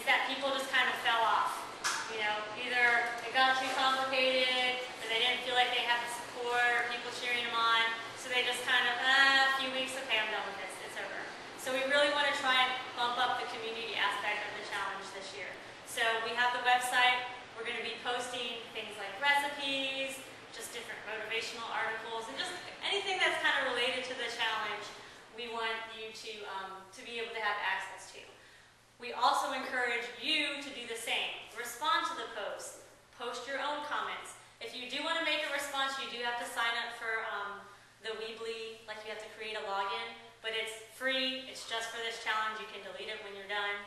that people just kind of fell off. You know, either it got too complicated, or they didn't feel like they had the support, or people cheering them on, so they just kind of, a few weeks, okay, I'm done with this, it's over. So we really want to try and bump up the community aspect of the challenge this year. So we have the website, we're going to be posting things like recipes, just different motivational articles, and just anything that's kind of related to the challenge, we want you to be able to have access to. We also encourage you to do the same. Respond to the post. Post your own comments. If you do want to make a response, you do have to sign up for the Weebly, like you have to create a login, but it's free. It's just for this challenge. You can delete it when you're done.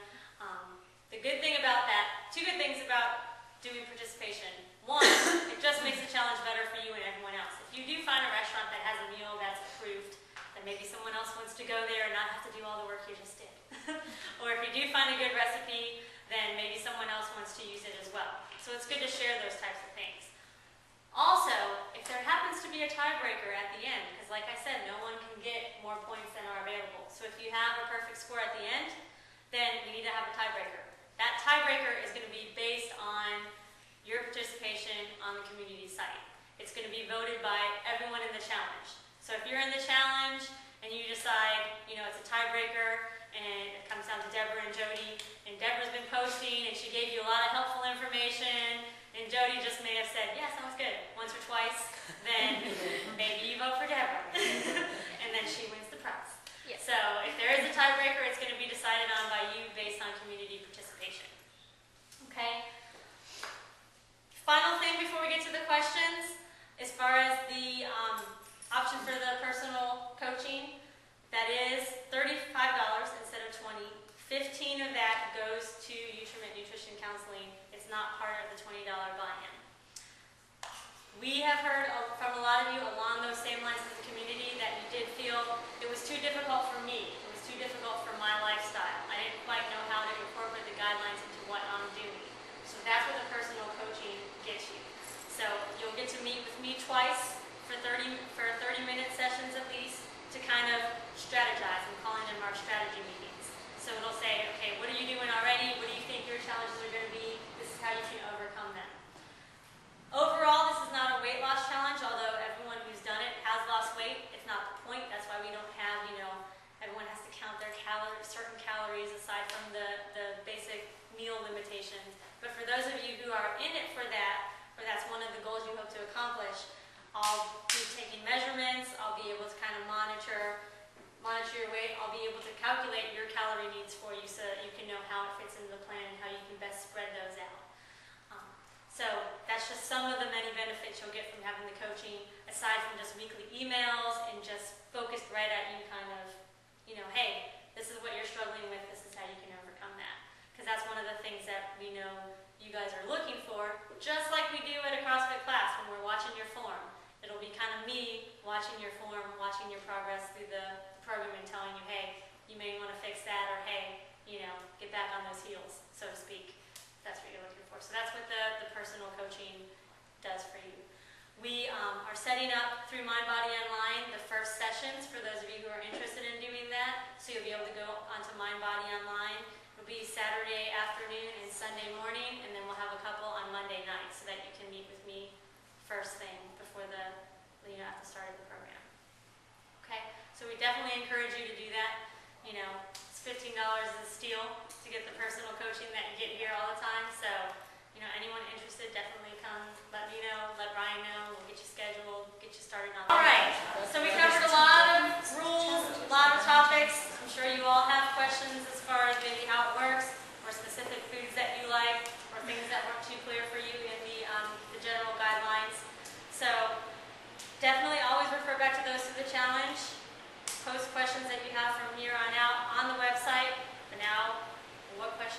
The good thing about that, two good things about doing participation. One, it just makes the challenge better for you and everyone else. If you do find a restaurant that has a meal that's approved, then maybe someone else wants to go there and not have to do all the work you just did. Or if you do find a good recipe, then maybe someone else wants to use it as well. So it's good to share those types of things. Also, if there happens to be a tiebreaker at the end, because like I said, no one can get more points than are available. So if you have a perfect score at the end, then we need to have a tiebreaker. That tiebreaker is going to be based on your participation on the community site. It's going to be voted by everyone in the challenge. So if you're in the challenge and you decide, you know, it's a tiebreaker and it comes down to Deborah and Jody, and Deborah's been posting and she gave you a lot of helpful information, and Jody just may have said, yeah, sounds good, once or twice, then maybe you vote for Deborah. And then she wins the prize. Yes. So if there is a tiebreaker, it's going to be decided on by you based on community participation. Okay? Final thing before we get to the questions, as far as the option for the personal coaching, that is $35 instead of $20. 15 of that goes to Nutriment Nutrition Counseling. It's not part of the $20 buy-in. We have heard from a lot of you along those same lines of the community that you did feel it was too difficult for me. It was too difficult for my lifestyle. I didn't quite know how to incorporate the guidelines into what I'm doing. So that's where the personal coaching gets you. So you'll get to meet with me twice for 30-minute sessions at least to kind of strategize. I'm calling them our strategy meetings. So it'll say, okay, what are you doing already? What do you think your challenges are going to be? This is how you can overcome them. Overall, this is not a weight loss challenge, although everyone who's done it has lost weight. It's not the point. That's why we don't have, you know, everyone has to count their certain calories aside from the basic meal limitations. But for those of you who are in it for that, or that's one of the goals you hope to accomplish, I'll be taking measurements. I'll be able to kind of monitor your weight. I'll be able to calculate your calorie needs for you so that you can know how it fits into the plan and how you can best spread those out. So that's just some of the many benefits you'll get from having the coaching, aside from just weekly emails and just focused right at you kind of, you know, hey, this is what you're struggling with, this is how you can overcome that. Because that's one of the things that we know you guys are looking for, just like we do at a CrossFit class when we're watching your form. It'll be kind of me watching your form, watching your progress through the program and telling you, hey, you may want to fix that, or hey, you know, get back on those heels, so to speak. That's what you're looking for. So that's what the personal coaching does for you. We are setting up through MindBody Online the first sessions for those of you who are interested in doing that. So you'll be able to go onto MindBody Online. It'll be Saturday afternoon and Sunday morning, and then we'll have a couple on Monday night so that you can meet with me first thing before at the start of the program. Okay? So we definitely encourage you to do that. You know, it's $15 a steal to get the personal coaching that you get here all the time. So, you know, anyone interested, definitely come. Let me know. Let Ryan know. We'll get you scheduled. Get you started on that. All right. So we covered a lot of rules, a lot of topics. I'm sure you all have questions as far as maybe how it works, or specific foods that you like, or things that weren't too clear for you in the general guidelines. So definitely always refer back to those through the challenge. Post questions that you have from here on out on the website. For now, what questions